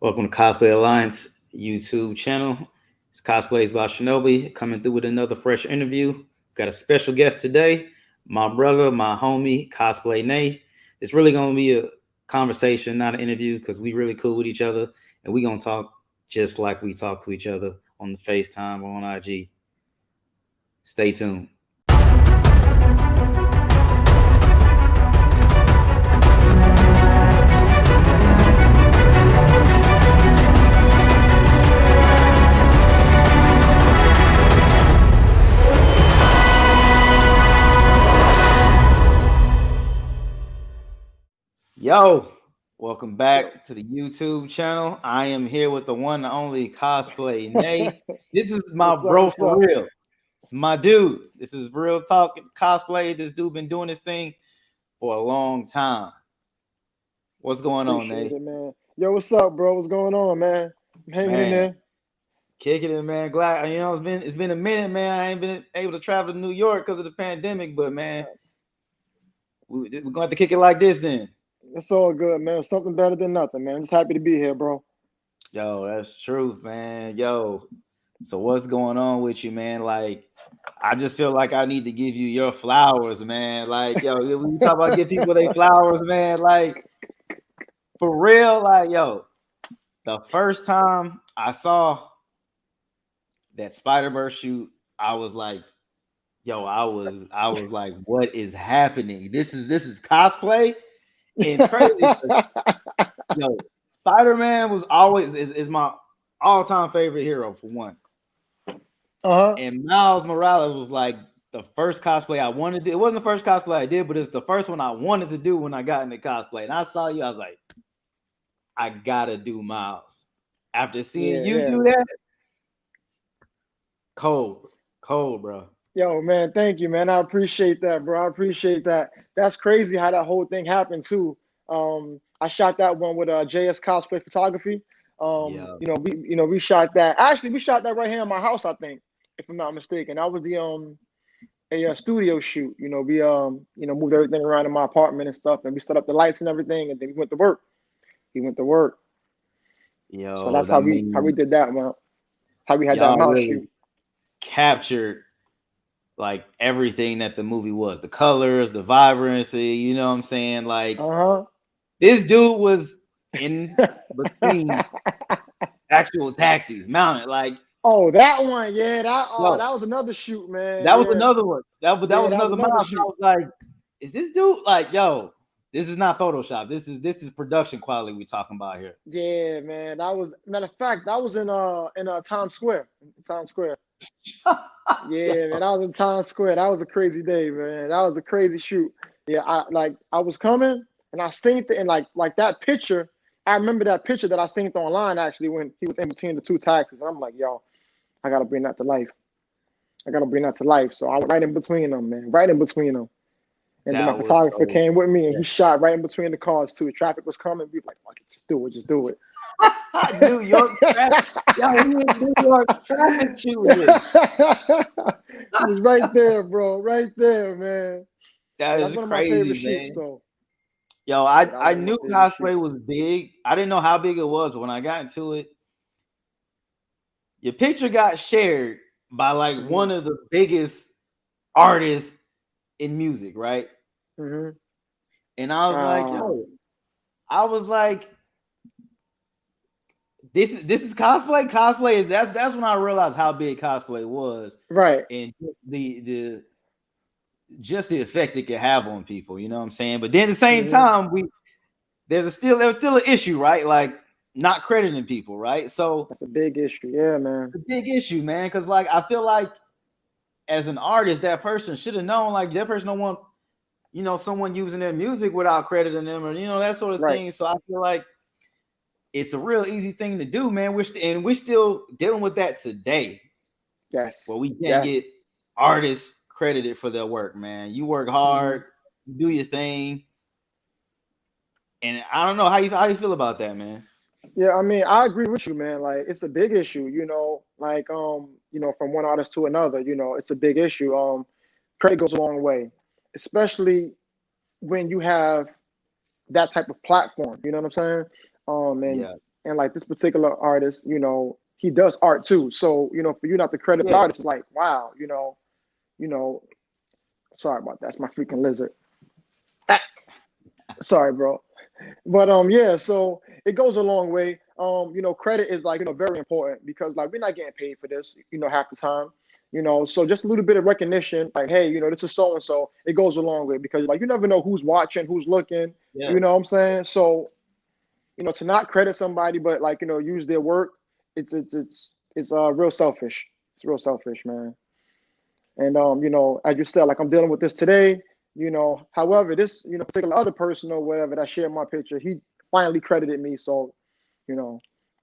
Welcome to Cosplay Alliance YouTube channel. It's Cosplays by Shinobi coming through with another fresh interview. Got a special guest today, my brother, my homie, CosplayNay. It's really going to be a conversation, not an interview, because we really cool with each other, and we going to talk just like we talk to each other on the FaceTime or on IG. Stay tuned. Yo, welcome back to the YouTube channel. I am here with the one and only CosplayNay. This is my bro for real. It's my dude. This is real talk cosplay. This dude been doing this thing for a long time. What's going on, Nate? Man. Yo, what's up, bro? What's going on, man? I'm hanging in there. Kicking it, man. Glad it's been a minute, man. I ain't been able to travel to New York because of the pandemic, but man, we're gonna have to kick it like this then. It's all good, man. Something better than nothing, man. I'm just happy to be here, bro. Yo, that's truth, man. Yo, so what's going on with you, man? Like, I just feel like I need to give you your flowers, man. Like, yo, when you talk about give people their flowers, man, like, for real, like, yo, the first time I saw that Spider-Verse shoot, I was like, yo, I was like, what is happening? This is cosplay. And crazy, yo, Spider-Man was always is my all-time favorite hero for one. And Miles Morales was like the first cosplay I wanted to do. It wasn't the first cosplay I did, but it's the first one I wanted to do when I got into cosplay. And I saw you, I was like, I gotta do Miles. After seeing you do that, cold, bro. Yo, man, thank you, man. I appreciate that, bro. I appreciate that. That's crazy how that whole thing happened too. I shot that one with JS Cosplay Photography. We shot that. Actually, we shot that right here in my house, I think, if I'm not mistaken. That was a studio shoot. We moved everything around in my apartment and stuff, and we set up the lights and everything, and then we went to work. Yo, so that's how we did that, man. How we had that mouse really shoot. Captured like everything that the movie was, the colors, the vibrancy, you know what I'm saying? Like this dude was in between actual taxis mounted, like that one, that was another shoot, man. That was another one. That was another mouse. I was like, is this dude like, yo, this is not Photoshop. This is production quality we talking about here. Yeah, man. That was, matter of fact, that was in Times Square. Yeah, man, I was in Times Square. That was a crazy day, man. That was a crazy shoot. Yeah, I was coming and I synced it, and like that picture. I remember that picture that I synced online actually when he was in between the two taxis. And I'm like, yo, I gotta bring that to life. So I went right in between them, man. Right in between them. And then my photographer came with me, and he shot right in between the cars too. Traffic was coming. We were like, fuck it, just do it. New York traffic. Yo, New York traffic shooting. It was right there, bro. Right there, man. That's one crazy, of my favorite man. Shoots, though. Yo, I knew cosplay was big. I didn't know how big it was, but when I got into it, your picture got shared by like one of the biggest artists in music, right? And I was like, this is cosplay. Cosplay is that's when I realized how big cosplay was, right? And the effect it could have on people, you know what I'm saying? But then at the same time, there was still an issue, right? Like not crediting people, right? So that's a big issue, yeah, man. It's a big issue, man, because like I feel like as an artist, that person should have known, like that person don't want, someone using their music without crediting them, or that sort of thing. So I feel like it's a real easy thing to do, man. We're still dealing with that today. Yes. Well, we can't get artists credited for their work, man. You work hard, you do your thing, and I don't know how you feel about that, man. Yeah, I mean, I agree with you, man. Like, it's a big issue, like, from one artist to another, it's a big issue. Credit goes a long way, especially when you have that type of platform, you know what I'm saying? and like this particular artist, he does art too. So, for you not to credit the artist, it's like, wow, you know, sorry about that. That's my freaking lizard. Ah, sorry, bro. But yeah, so it goes a long way. Credit is like, very important because like we're not getting paid for this, half the time. So just a little bit of recognition, like, hey, this is so and so, it goes a long way because like you never know who's watching, who's looking, you know what I'm saying? So, to not credit somebody but like, use their work, it's real selfish. It's real selfish, man. And as you said, like I'm dealing with this today. However, this, particular other person or whatever that shared my picture, he finally credited me. So,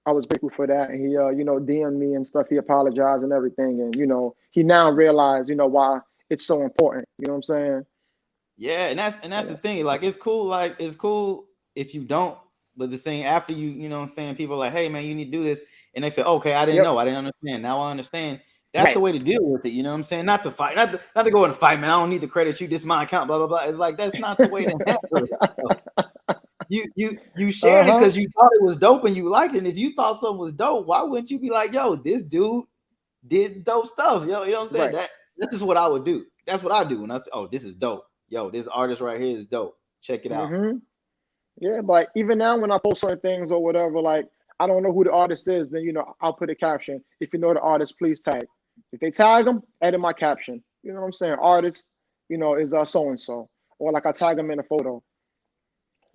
I was grateful for that. And he, DM'd me and stuff. He apologized and everything. And, he now realized, why it's so important. You know what I'm saying? Yeah. And that's the thing. Like, it's cool if you don't, but the thing after you know what I'm saying, people are like, hey man, you need to do this. And they say, okay, I didn't know. I didn't understand. Now I understand. That's the way to deal with it. You know what I'm saying? Not to fight, not to go in a fight, man. I don't need to credit you. This is my account, blah, blah, blah. It's like, that's not the way to handle it. You shared it because you thought it was dope and you liked it. And if you thought something was dope, why wouldn't you be like, yo, this dude did dope stuff? You know what I'm saying? This is what I would do. That's what I do when I say, oh, this is dope. Yo, this artist right here is dope. Check it out. Yeah, but even now when I post certain things or whatever, like I don't know who the artist is, then I'll put a caption. If you know the artist, please tag. If they tag them, edit my caption. You know what I'm saying? Artist, is so and so, or like I tag them in a photo.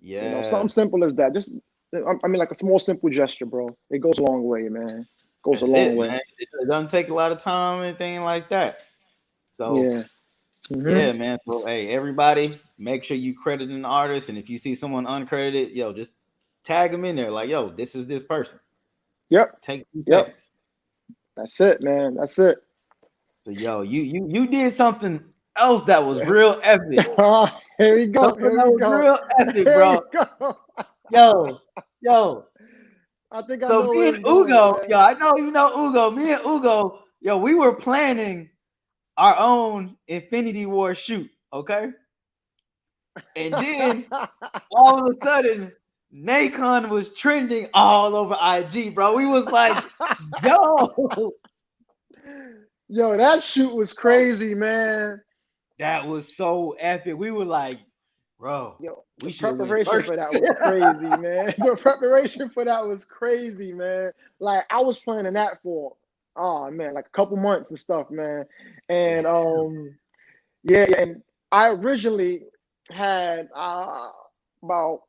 Yeah, something simple as that. Just, I mean, like a small, simple gesture, bro. It goes a long way, man. Goes a long way. Man. It doesn't take a lot of time or anything like that. So yeah. Yeah, man. So hey, everybody, make sure you credit an artist, and if you see someone uncredited, yo, just tag them in there. Like, yo, this is this person. Yep. Take 2 seconds. That's it, man. That's it. So, yo, you did something else that was real epic. Here we go. Real epic, bro. Yo. I think so. I know Me and Ugo, yo, I know you know Ugo. Me and Ugo, yo, we were planning our own Infinity War shoot, okay? And then all of a sudden, Nacon was trending all over IG, bro. We was like, yo, that shoot was crazy, man. That was so epic. We were like, bro, we should preparation for that was crazy, man. The preparation for that was crazy, man. Like I was planning that for, oh man, like a couple months and stuff, man. And and I originally had about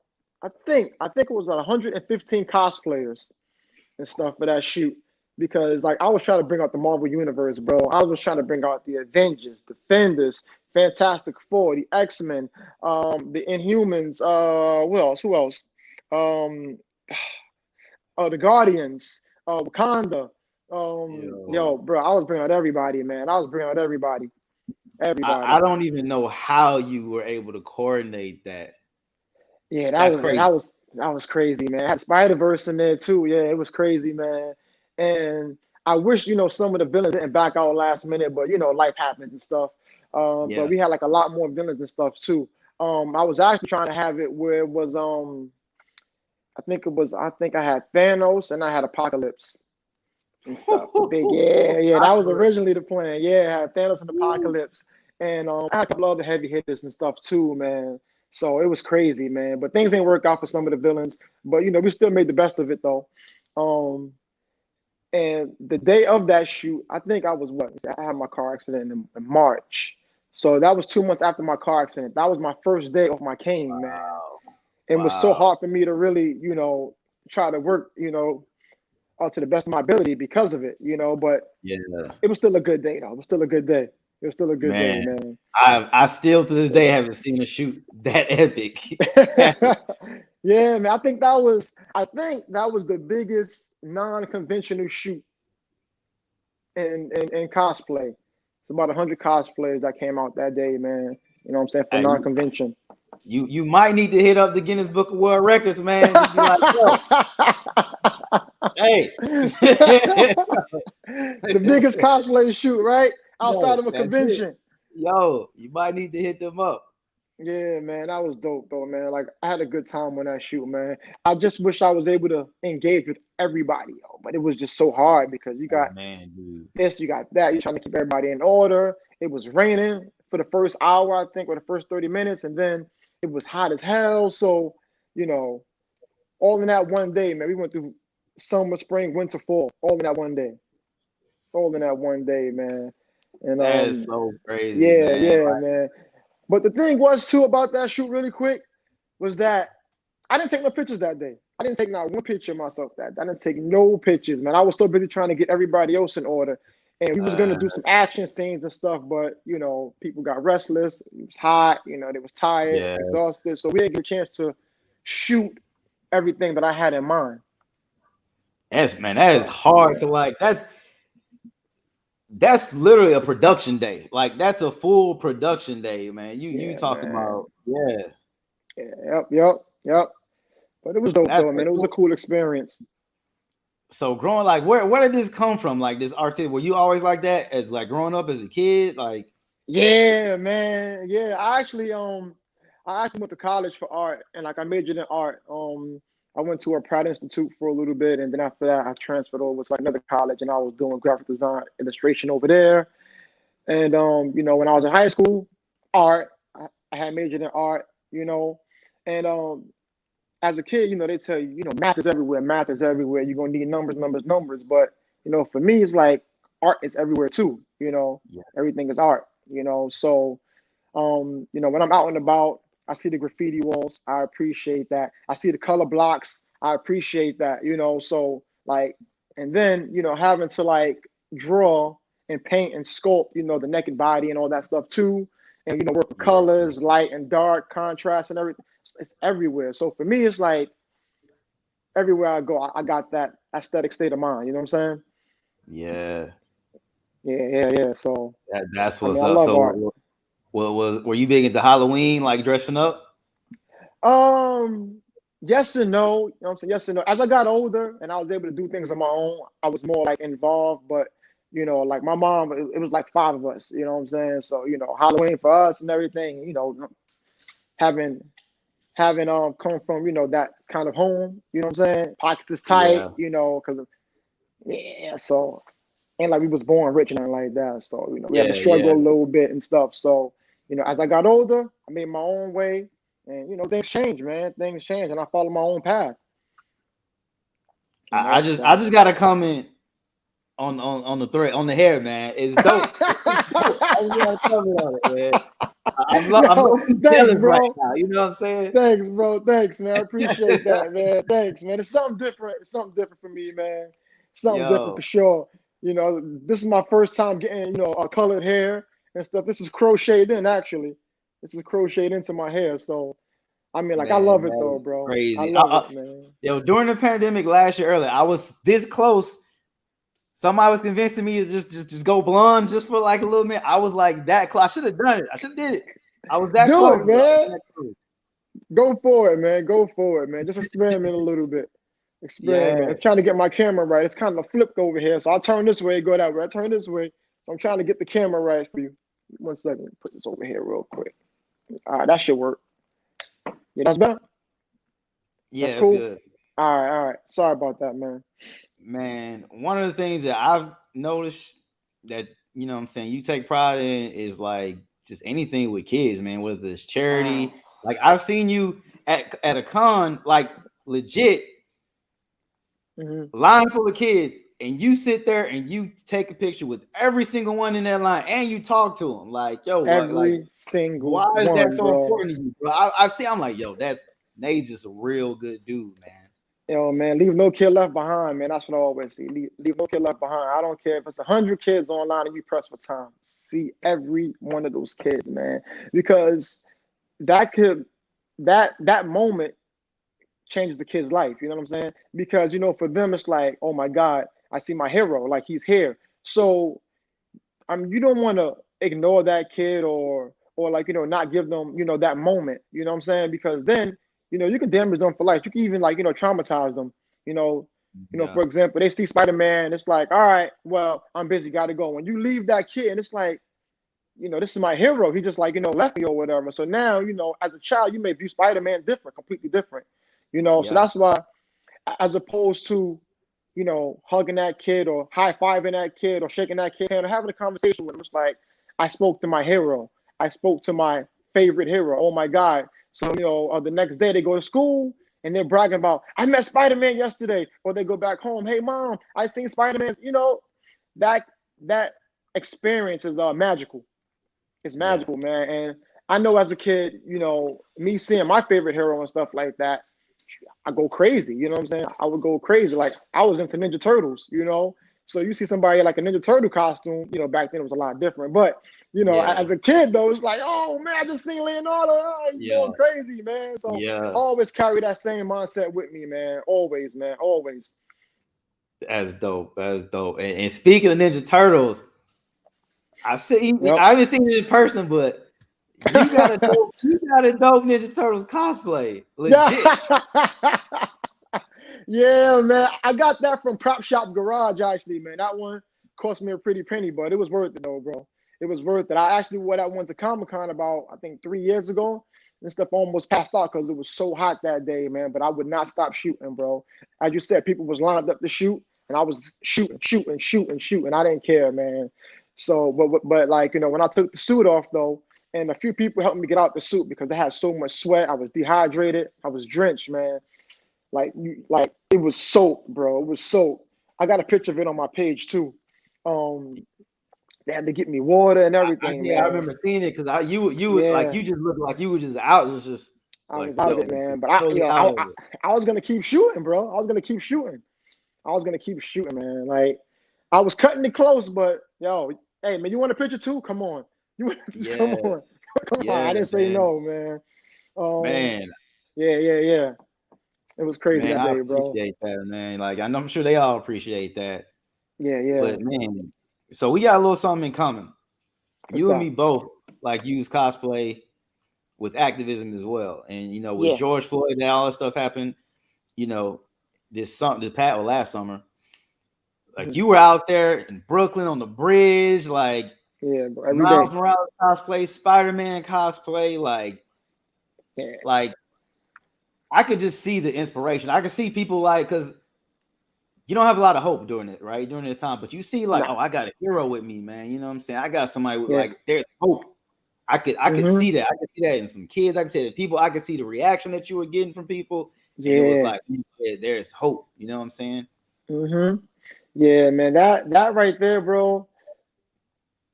I think it was 115 cosplayers and stuff for that shoot because like I was trying to bring out the Marvel universe, bro. I was trying to bring out the Avengers, Defenders, Fantastic Four, the X-Men, the Inhumans, who else? The Guardians, Wakanda. Yo, bro, I was bringing out everybody, man. I was bringing out everybody. I don't even know how you were able to coordinate that. Yeah, that was crazy, man. I had Spider-Verse in there too. Yeah, it was crazy, man. And I wish, some of the villains didn't back out last minute, but life happens and stuff. But we had like a lot more villains and stuff too. I was actually trying to have it where it was I think I had Thanos and I had Apocalypse and stuff. That was originally the plan. Yeah, I had Thanos and Apocalypse. And I had a couple other heavy hitters and stuff too, man. So it was crazy, man. But things didn't work out for some of the villains. But we still made the best of it though. And the day of that shoot, I think I had my car accident in March. So that was 2 months after my car accident. That was my first day off my cane, man. It was so hard for me to really, try to work, to the best of my ability because of it, but it was still a good day though. It was still a good day. It was still a good day, man. I still to this day haven't seen a shoot that epic. Yeah, man. I think that was the biggest non-conventional shoot in cosplay. It's about 100 cosplayers that came out that day, man. You know what I'm saying? For non-convention. You might need to hit up the Guinness Book of World Records, man. Just be like, hey. The biggest cosplay shoot, right? Outside of a convention. Yo, you might need to hit them up. Yeah, man, that was dope though, man. Like I had a good time on that shoot, man. I just wish I was able to engage with everybody, yo, but it was just so hard because you Oh got man, dude. this, you got that. You're trying to keep everybody in order. It was raining for the first hour, I think, or the first 30 minutes, and then it was hot as hell. So, you know, all in that one day, man. We went through summer, spring, winter, fall, all in that one day. All in that one day, man. And That is so crazy, yeah, man. yeah, man. But the thing was too about that shoot really quick was that I didn't take no pictures that day. I didn't take not one picture of myself that day. I didn't take no pictures, man. I was so busy trying to get everybody else in order. And we was gonna Uh, do some action scenes and stuff, but you know, people got restless. It was hot, you know, they was tired, yeah, exhausted. So we didn't get a chance to shoot everything that I had in mind. that's man, that is So hard yeah, to like. That's literally a production day. Like that's a full production day, man. You yeah, talking man. about Yeah, yep. But it was dope that's though, man. It was a so, cool experience. so growing like where did this come from? Like this artist, were you always like that as like growing up as a kid? Like Yeah, man. Yeah, I actually went to college for art and like I majored in art. I went to a Pratt Institute for a little bit and then after that I transferred over to another college and I was doing graphic design illustration over there. And you know, when I was in high school, art, I had majored in art, you know. And as a kid, you know, they tell you, you know, math is everywhere, math is everywhere. You're gonna need numbers, numbers, numbers. But you know, for me, it's like art is everywhere too. You know, yeah, everything is art. You know, so you know, when I'm out and about, I see the graffiti walls. I appreciate that. I see the color blocks. I appreciate that. You know, so like, and then you know, having to like draw and paint and sculpt, you know, the naked body and all that stuff too, and you know, work with yeah, colors, light and dark, contrast and everything. It's everywhere. So for me, it's like everywhere I go, I got that aesthetic state of mind. You know what I'm saying? yeah. Yeah. So That's I what's mean, I up. love So art. were you big into Halloween, like dressing up? Um, yes and no. You know what I'm saying? Yes and no. As I got older and I was able to do things on my own, I was more like involved. But you know, like my mom, it was like five of us. You know what I'm saying? So you know, Halloween for us and everything. You know, having having come from you know that kind of home. You know what I'm saying? Pockets is tight. Yeah, You know, because yeah. So and like we was born rich and nothing like that. So you know, we had to struggle yeah. a little bit and stuff. So you know, as I got older, I made my own way, and you know, things change, man. Things change, and I follow my own path. You I know, just I so. just got a comment on the thread on the hair, man. It's dope. It's dope. I just got to comment on it, man. I'm Yo, low thanks, jealous right bro. now. You know what I'm saying? Thanks, bro. Thanks, man. I appreciate that, man. Thanks, man. It's something different. It's something different for me, man. Something different for Yo, sure. You know, this is my first time getting, you know, a colored hair and stuff. This is crocheted in, actually. This is crocheted into my hair. So, I mean, like, I man, love it that though, is bro. I crazy. love it, man. Yo, during the pandemic last year earlier, I was this close. Somebody was convincing me to just go blonde just for like a little minute. I was like that close. I should have done it. I should have did it. I was that Do close, it, bro. I was man. that close. Go for it, man. Go for it, man. Just experiment a little bit. Experiment. Yeah, I'm trying to get my camera right. It's kind of flipped over here. So I'll turn this way, go that way. I turn this way. So I'm trying to get the camera right for you. 1 second. Put this over here real quick. All right, that should work. Yeah, that's better. That's yeah, it's cool. good. All right. Sorry about that, man. Man, one of the things that I've noticed that you know what I'm saying you take pride in is like just anything with kids, man, whether it's Mm. charity. Like I've seen you at a con, like legit Hmm. line full of kids, and you sit there and you take a picture with every single one in that line, and you talk to them. Like, yo, like Every single why is that one, so bro. important to you, bro? I see. I'm like, yo, that's Nay's just a real good dude, man. Yo, man, leave no kid left behind, man. That's what I always see. Leave no kid left behind. I don't care if it's 100 kids online and you press for time. See every one of those kids, man, because that could that moment changes the kid's life. You know what I'm saying? Because you know, for them, it's like, oh my God, I see my hero. Like he's here. So I mean, you don't want to ignore that kid or like you know not give them you know that moment. You know what I'm saying? Because then you know you can damage them for life. You can even like you know traumatize them. You know, Yeah, for example, they see Spider-Man. It's like, all right, well, I'm busy, got to go. When you leave that kid, and it's like this is my hero. He just like, left me or whatever. So now, as a child, you may view Spider-Man different, completely different, So that's why, as opposed to, hugging that kid or high-fiving that kid or shaking that kid's hand or having a conversation with him, it's like, I spoke to my hero. I spoke to my favorite hero. Oh my God. So, the next day they go to school and they're bragging about, I met Spider-Man yesterday. Or they go back home, hey mom, I seen Spider-Man. That experience is magical. It's magical, man. And I know as a kid, me seeing my favorite hero and stuff like that, I go crazy. You know what I'm saying? I would go crazy. Like I was into Ninja Turtles, So you see somebody like a Ninja Turtle costume, back then it was a lot different. But as a kid though, it's like, oh man, I just seen Leonardo. Oh, he's going crazy, man. So I always carry that same mindset with me, man. Always, man. Always. That's dope. That's dope. And speaking of Ninja Turtles, I haven't seen it in person, but you got a dope Ninja Turtles cosplay. Legit. Yeah, man. I got that from Prop Shop Garage, actually, man. That one cost me a pretty penny, but it was worth it though, bro. It was worth it. I actually wore that one to Comic-Con about, I think, 3 years ago. And stuff almost passed out because it was so hot that day, man. But I would not stop shooting, bro. As you said, people was lined up to shoot, and I was shooting. I didn't care, man. So, but like, when I took the suit off though, and a few people helped me get out the suit because I had so much sweat. I was dehydrated. I was drenched, man. Like it was soaked, bro. It was soaked. I got a picture of it on my page too. They had to get me water and everything. I remember seeing it because you just looked like you were just out. It was just I was out of it, man. But I was gonna keep shooting, bro. I was gonna keep shooting, man. Like I was cutting it close, but hey man, you want a picture too? Come on. Come on. I didn't say no, man. Man. Yeah. It was crazy that day, bro. I appreciate that, man. Like I'm sure they all appreciate that. Yeah. But man, so we got a little something in common. You and me both use cosplay with activism as well. And with George Floyd and all that stuff happened, last summer. Like you were out there in Brooklyn on the bridge, like Miles Morales cosplay, Spider-Man cosplay, like I could just see the inspiration. I could see people because you don't have a lot of hope during this time, but you see oh, I got a hero with me, man. You know what I'm saying? I got somebody with there's hope. I could see that. I could see that in some kids. I could see that people. I could see the reaction that you were getting from people. And it was like there's hope. You know what I'm saying? Yeah, man. That right there, bro.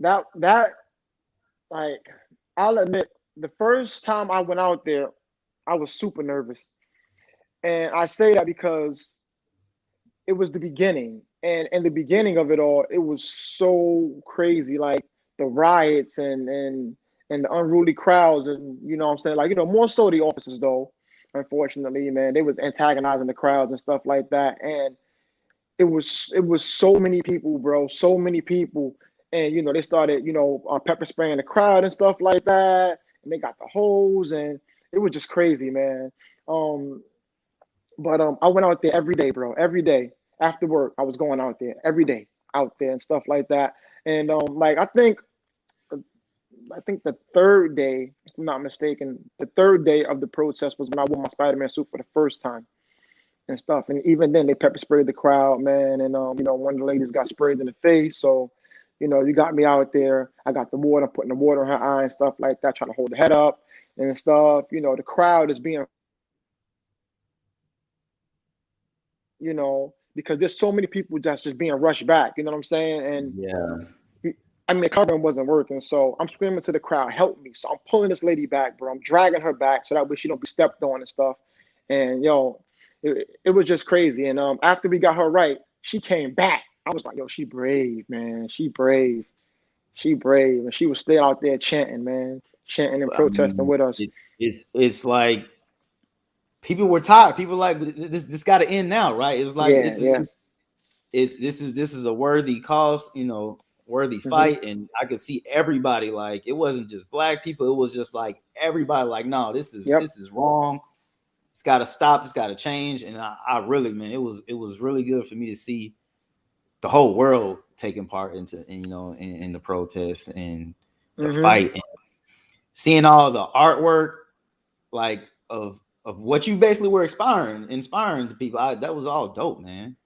That like I'll admit, the first time I went out there, I was super nervous. And I say that because it was the beginning. And in the beginning of it all, it was so crazy. Like the riots and the unruly crowds. And what I'm saying? Like, more so the officers though, unfortunately, man. They was antagonizing the crowds and stuff like that. And it was so many people, bro. So many people. And they started, pepper spraying the crowd and stuff like that. And they got the hose and it was just crazy, man. But I went out there every day, bro. Every day after work, I was going out there every day, out there and stuff like that. And I think the third day, if I'm not mistaken, the third day of the protest was when I wore my Spider-Man suit for the first time and stuff. And even then, they pepper sprayed the crowd, man. And one of the ladies got sprayed in the face, so. You got me out there. I got the water, putting the water in her eye and stuff like that, trying to hold the head up and stuff. The crowd is being, because there's so many people that's just being rushed back. You know what I'm saying? And the covering wasn't working. So I'm screaming to the crowd, help me. So I'm pulling this lady back, bro. I'm dragging her back so that way she don't be stepped on and stuff. And it was just crazy. And after we got her right, she came back. I was like, she brave, man. She brave. And she was still out there chanting, man. Chanting and protesting with us. It's like people were tired. People like this got to end now, right? It was like this is a worthy cause, worthy fight. And I could see everybody, like it wasn't just black people, it was just like everybody like, no, this is wrong. It's got to stop, it's got to change. And I really, man, it was really good for me to see the whole world taking part in the protests. And the fight, and seeing all the artwork, like of what you basically were inspiring the people. That was all dope, man.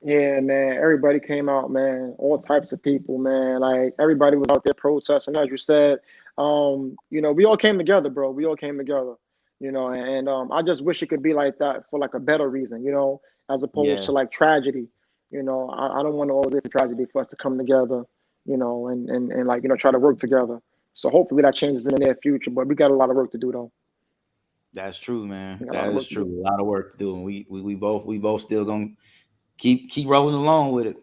Yeah, man. Everybody came out, man. All types of people, man. Like everybody was out there protesting, as you said. We all came together, bro. We all came together. And I just wish it could be like that for like a better reason, as opposed Yeah, to like tragedy. I don't want all this tragedy for us to come together, and like try to work together. So hopefully that changes in the near future. But we got a lot of work to do, though. that's true, man. We got a lot That of is work to true. do. A lot of work to do, and we both still gonna keep rolling along with it.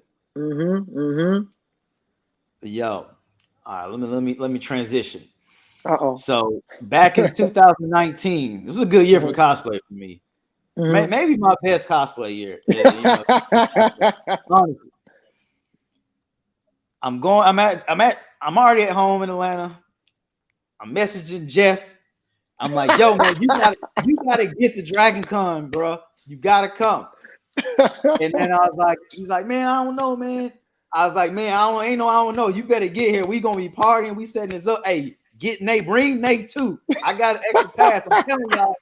Yo, all right. Let me transition. Uh-oh. So back in 2019, it was a good year for cosplay for me. Maybe my best cosplay year. Honestly, I'm already at home in Atlanta. I'm messaging Jeff. I'm like, yo, man, you gotta get to DragonCon, bro. You gotta come. And then he's like, man, I don't know, man. I was like, man, I don't know. You better get here. We gonna be partying. We setting this up. Hey, get Nate, bring Nate too. I got an extra pass. I'm telling y'all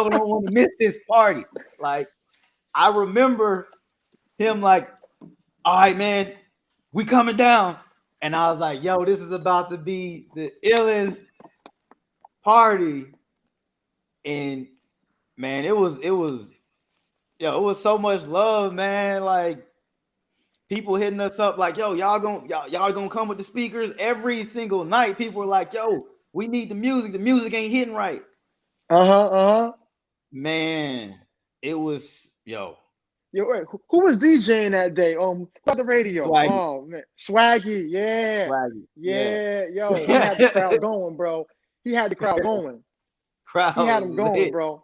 don't want to miss this party. Like, I remember him like, all right, man, we coming down. And I was like, yo, this is about to be the illest party. And man, it was so much love, man. Like, people hitting us up like, yo, y'all gonna come with the speakers every single night. People were like, yo, we need the music. The music ain't hitting right. Man, it was Yo, wait, who was DJing that day? By the radio. Swaggy. Oh man, Swaggy, yeah. Yo, he had the crowd going, bro. He had the crowd going. He had them going, bro.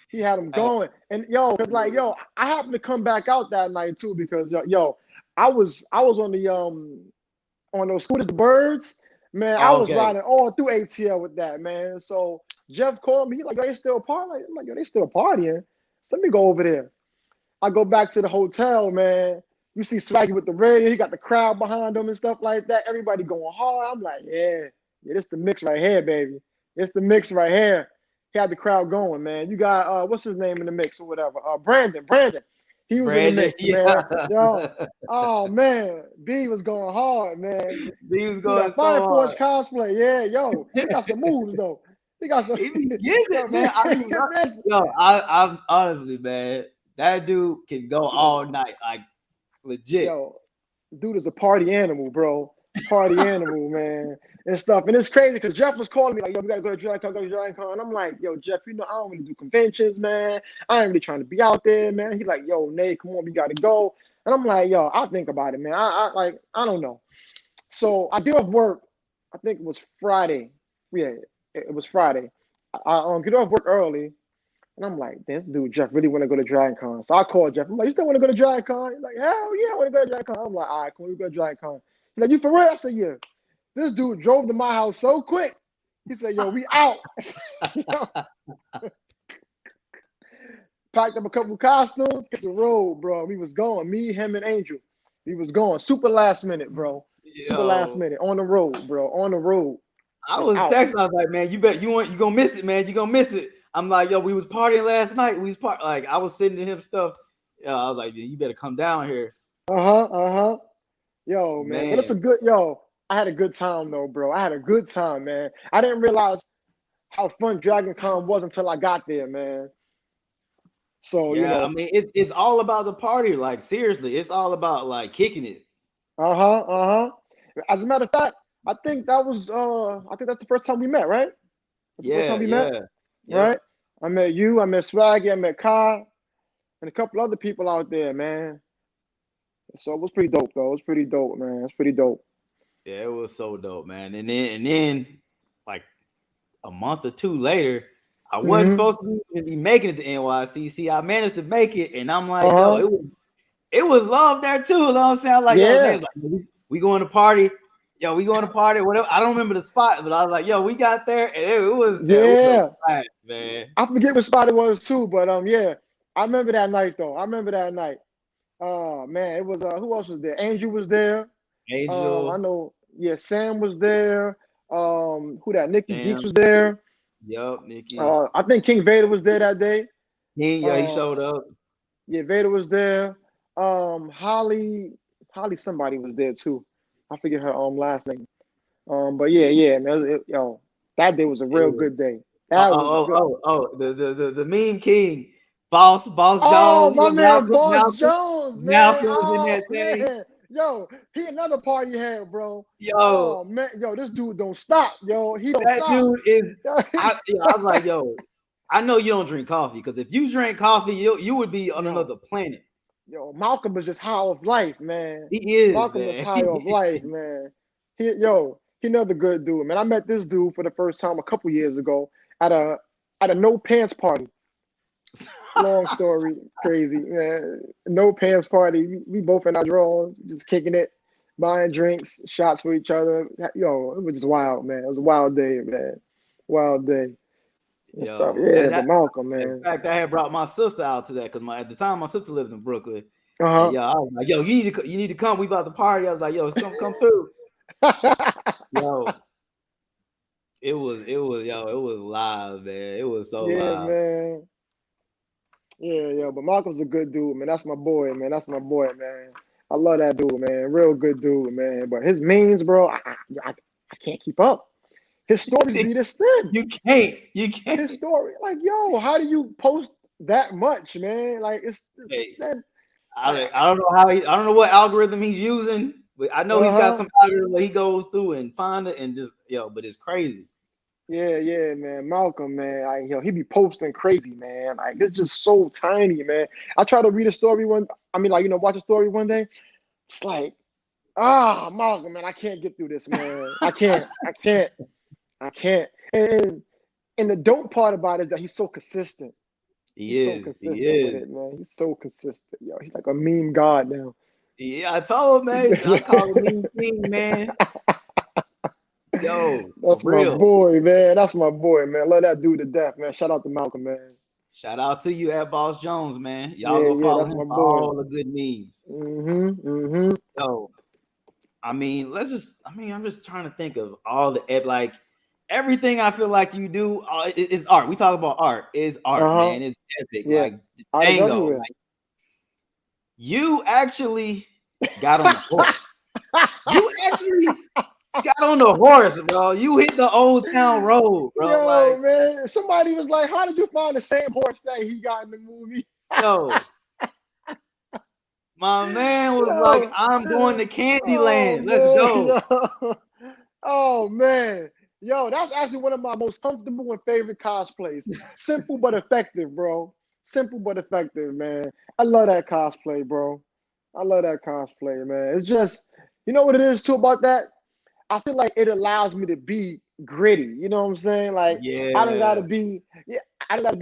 He had them going, and cause like I happened to come back out that night too because I was on the on those scooters, the birds, man. I was riding all through ATL with that, man. So Jeff called me. He's like, yo, they still partying? I'm like, yo, they still partying. So let me go over there. I go back to the hotel, man. You see Swaggy with the radio. He got the crowd behind him and stuff like that. Everybody going hard. I'm like, yeah, this the mix right here, baby. It's the mix right here. He had the crowd going, man. You got what's his name in the mix or whatever? Brandon. He was in the mix, man. Yo, oh man, B was going hard, man. B was going so Fire hard. Forge cosplay, yeah, yo. He got some moves though. He got some. He get it, man. I'm honestly, man. That dude can go all night, like legit. Yo, dude is a party animal, bro. Party animal, man, and stuff. And it's crazy because Jeff was calling me like, yo, we gotta go to DragonCon, And I'm like, yo, Jeff, I don't really do conventions, man. I ain't really trying to be out there, man. He's like, yo, Nate, come on, we gotta go. And I'm like, yo, I'll think about it, man. I don't know. So I get off work. I think it was Friday. Yeah, it was Friday. I get off work early. And I'm like, this dude, Jeff, really want to go to DragonCon. So I called Jeff. I'm like, you still want to go to DragonCon? He's like, hell yeah, I want to go to DragonCon. I'm like, all right, come on, we go to DragonCon. He's like, you for real? I said, yeah. This dude drove to my house so quick. He said, yo, we out. Packed up a couple costumes, hit the road, bro. We was going. Me, him, and Angel. We was going. Super last minute, bro. Super last minute. On the road, bro. On the road. I was texting. I was like, man, you gonna miss it, man. You gonna miss it. I'm like, yo, we was partying last night. Like, I was sending him stuff. I was like, you better come down here. Yo, man. But it's a good, I had a good time though, bro. I had a good time, man. I didn't realize how fun DragonCon was until I got there, man. So, I mean, it's all about the party. Like, seriously, it's all about like kicking it. As a matter of fact, I think that was I think that's the first time we met, right? That's the first time we met, right? I met you, I met Swaggy, I met Kai, and a couple other people out there, man. So it was pretty dope, though. It was pretty dope, man. It's pretty dope. Yeah, it was so dope, man. And then like a month or two later, I wasn't supposed to be making it to NYCC. I managed to make it, and I'm like, yo, it was love there too. You know what I'm saying? Like, yo, we going to party. Yo, we going to party, whatever. I don't remember the spot, but I was like, yo, we got there, and it was fast, man. I forget what spot it was too, but I remember that night though. I remember that night. Oh man, it was who else was there? Angel was there. Angel. I know. Yeah, Sam was there. Who that? Nikki Geeks Damn. was there. Yup, Nikki. I think King Vader was there that day. Yeah, he showed up. Yeah, Vader was there. Holly somebody was there too. I forget her last name. But yeah, man, yo, that day was a It real was, good day. That was a good. the meme king, Boss Oh, Jones, my man, Boss Malcolm, Jones, man. Malcolm was in Oh that thing. man, yo, he another party head, bro. Yo, Oh man, yo, this dude don't stop, yo. He don't that stop. dude is. I was like, yo, I know you don't drink coffee because if you drank coffee, you would be on Yo, another planet. yo, Malcolm was just high off life, man. He is, Malcolm was man. high off life, man. He another good dude, man. I met this dude for the first time a couple years ago at a no pants party. Long story, crazy, man. No pants party. We both in our drawers, just kicking it, buying drinks, shots for each other. Yo, it was just wild, man. It was a wild day, man. Wild day and stuff. Yo, Yeah, but Malcolm, in man. fact, I had brought my sister out to that because at the time my sister lived in Brooklyn. And Uh yo, I was like, yo, you need to come. We about to party. I was like, yo, come through. huh. Yo, it was live, man. It was so Yeah, live. man. Yeah, but Malcolm's a good dude, man. That's my boy, man. That's my boy, man. I love that dude, man. Real good dude, man. But his memes, bro, I can't keep up. His stories be this thin. You can't. His story, like, yo, how do you post that much, man? Like, it's thin. I don't know I don't know what algorithm he's using, but I know he's got some algorithm that he goes through and find it and just but it's crazy. Yeah, man. Malcolm, man. He be posting crazy, man. Like, it's just so tiny, man. I try to read a story watch a story one day. It's like, Malcolm, man, I can't get through this, man. I can't. And the dope part about it is that he's so consistent. He's so consistent with it, man. He's so consistent, yo. He's like a meme god now. Yeah, I told him, man. I call him meme king, man. Yo, that's my boy, man. That's my boy, man. Love that dude to death, man. Shout out to Malcolm, man. Shout out to you at Boss Jones, man. Y'all go follow him for all the good memes. Yo, I'm just trying to think of all the everything I feel like you do is art. We talk about art. Is art, man. It's epic. Yeah. Like Django. Like, you actually got on the horse. You actually got on the horse, bro. You hit the Old Town Road, bro. Yo, man. Somebody was like, how did you find the same horse that he got in the movie? Yo. My man was like, I'm going to Candyland. Let's go. Yo. Oh, man. Yo, that's actually one of my most comfortable and favorite cosplays. Simple but effective, bro. Simple but effective, man. I love that cosplay, bro. I love that cosplay, man. It's just, you know what it is too about that? I feel like it allows me to be gritty. You know what I'm saying? Like, I don't gotta be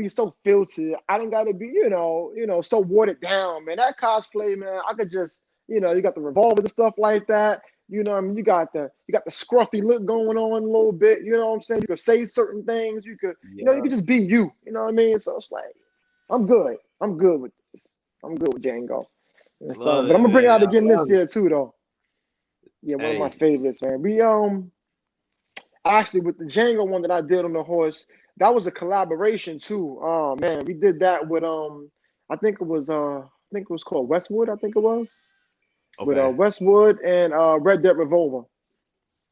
so filtered. I don't gotta be, so watered down, man. That cosplay, man, I could just, you got the revolver and stuff like that. You know what I mean? You got the scruffy look going on a little bit. You know what I'm saying? You could say certain things. You could, you could just be you. You know what I mean? So it's like, I'm good. I'm good with this. I'm good with Django and stuff. But I'm gonna bring it out again this year too, though. Yeah, one of my favorites, man. We actually with the Django one that I did on the horse, that was a collaboration too. Oh man, we did that with I think it was called Westwood. I think it was with Westwood and Red Dead Revolver.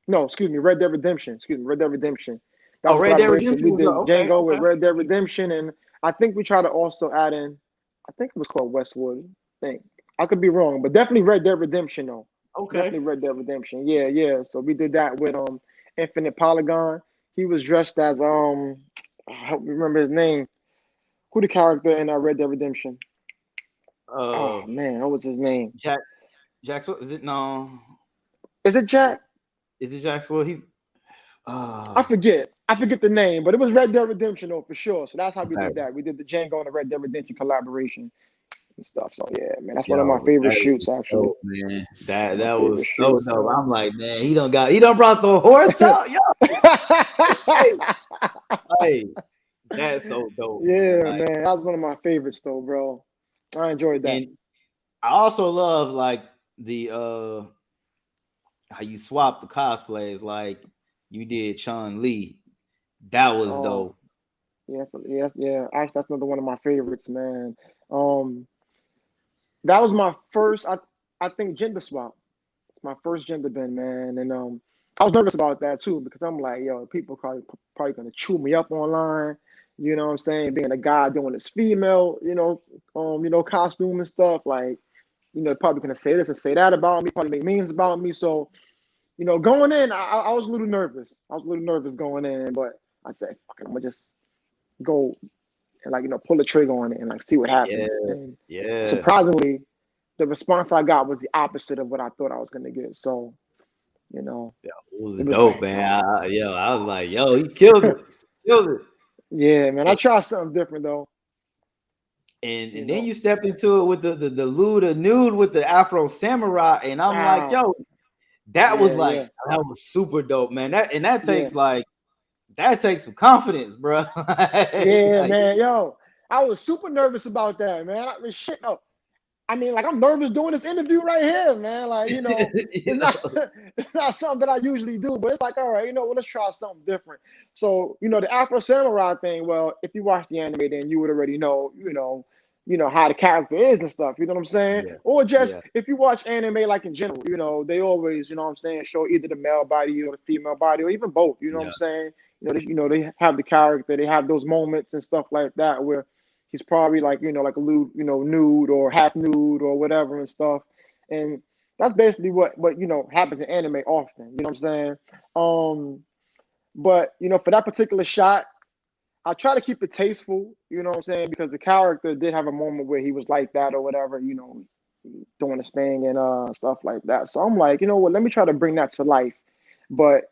No, excuse me, Red Dead Redemption. Red Dead Redemption. That was Red Dead Redemption. We did Django with Red Dead Redemption, and I think we tried to also add in. I think it was called Westwood. I think I could be wrong, but definitely Red Dead Redemption though. Okay. Definitely Red Dead Redemption. Yeah. So we did that with Infinite Polygon. He was dressed as I help me remember his name. Who the character in Red Dead Redemption? Oh man, what was his name? Jack. Is it no? Is it Jack? Is it Jack? Well, I forget the name, but it was Red Dead Redemption though for sure. So that's how we did that. We did the Django and the Red Dead Redemption collaboration and stuff. So yeah, man, that's one of my favorite shoots actually. Dope, man. That was so dope. I'm like, man, he done brought the horse out, yo. hey, that's so dope. Yeah, man. That was one of my favorites though, bro. I enjoyed that. And I also love like the how you swapped the cosplays, like you did Chun-Li. That was Oh, dope. yes, yes, yeah. Actually, that's another one of my favorites, man. Um, that was my first, I think, gender swap. My first gender bend, man, and I was nervous about that too because I'm like, yo, people probably gonna chew me up online. You know what I'm saying? Being a guy doing this female, costume and stuff, like, probably gonna say this and say that about me, probably make memes about me. So, going in, I was a little nervous. I was a little nervous going in, but I said, fuck it, I'm gonna just go and like, pull the trigger on it and like see what Yeah, happens. And yeah. surprisingly, the response I got was the opposite of what I thought I was gonna get. So, you know, Yeah, it was it was dope, like, man. I was like, yo, he killed it. Killed it. yeah, man, I And, tried something different though. and You then know, you stepped into it with the Luda nude with the Afro Samurai. And I'm like, ah, yo, that was yeah, like, yeah, that was super dope, man. That yeah, takes like, that takes some confidence, bro. yeah, Like, man, yo, I was super nervous about that, man. I mean, shit, no, I mean, like I'm nervous doing this interview right here, man. Like, it's not it's not something that I usually do, but it's like, all right, well, let's try something different. So, the Afro Samurai thing. Well, if you watch the anime, then you would already know, how the character is and stuff. You know what I'm saying? yeah, Or yeah, just if you watch anime, like in general, they always, you know what I'm saying, show either the male body or the female body, or even both. You know what yeah, I'm saying? They have the character, they have those moments and stuff like that where he's probably like, like a little, nude or half nude or whatever and stuff. And that's basically what happens in anime often. You know what I'm saying? But for that particular shot, I try to keep it tasteful, you know what I'm saying? Because the character did have a moment where he was like that or whatever, doing his thing and stuff like that. So I'm like, you know what, let me try to bring that to life, but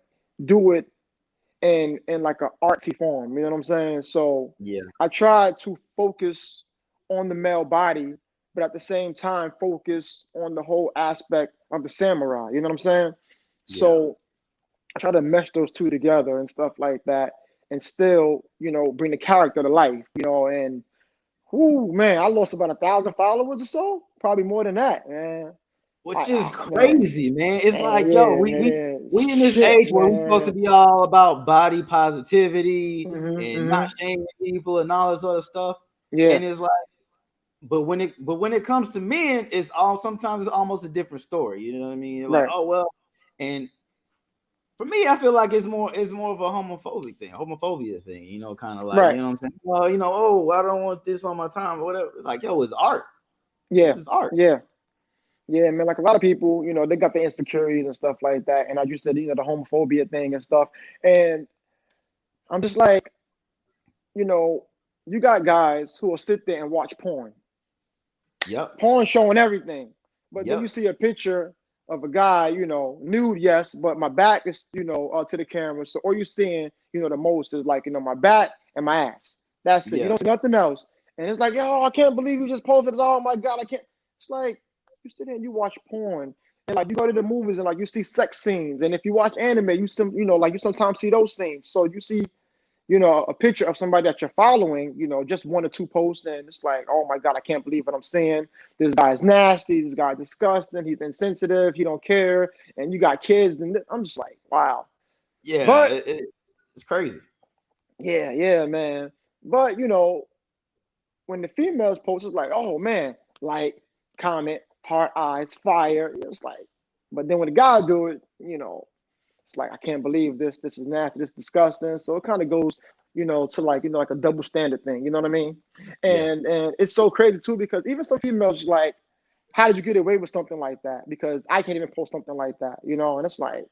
do it in like a artsy form, you know what I'm saying? So yeah, I tried to focus on the male body, but at the same time focus on the whole aspect of the samurai, you know what I'm saying? yeah. So I try to mesh those two together and stuff like that, and still, bring the character to life, and whoo, man, I lost about 1,000 followers or so, probably more than that, man. Which is Man, crazy, man. It's man, like, yo, yeah, man, we in this shit, age where we're supposed to man. be all about body positivity Hmm, and not hmm. shaming people and all this other stuff. Yeah, And it's like, but when it comes to men, sometimes it's almost a different story. You know what I mean? Like, right, oh well, and for me, I feel like it's more of a homophobia thing. Kind of like, right. what I'm saying. Well, oh, I don't want this on my time or whatever. It's like, yo, it's art. Yeah, This is art. yeah, yeah, man. Like a lot of people, they got the insecurities and stuff like that. And like you said, the homophobia thing and stuff. And I'm just like, you know, you got guys who will sit there and watch porn. Yep. Porn showing everything. But then you Yep. see a picture of a guy, nude, yes, but my back is, to the camera. So all you're seeing, the most is like, my back and my ass. That's it. You Yeah. don't see nothing else. And it's like, yo, I can't believe you just posted this. Oh my God, I can't. It's like you sit there and you watch porn. And like you go to the movies and like you see sex scenes. And if you watch anime, like you sometimes see those scenes. So you see a picture of somebody that you're following, just one or two posts, and it's like, oh my God, I can't believe what I'm seeing. This guy's nasty. This guy's disgusting. He's insensitive. He don't care. And you got kids, and I'm just like, wow. Yeah. But It's crazy. yeah, yeah, man. But when the females post, it's like, oh man, like comment, heart eyes, fire. It's like, but then when the guys do it, it's like I can't believe this. This is nasty. This is disgusting. So it kind of goes, to like like a double standard thing. You know what I mean? Yeah. And it's so crazy too because even some females like, how did you get away with something like that? Because I can't even post something like that. And it's like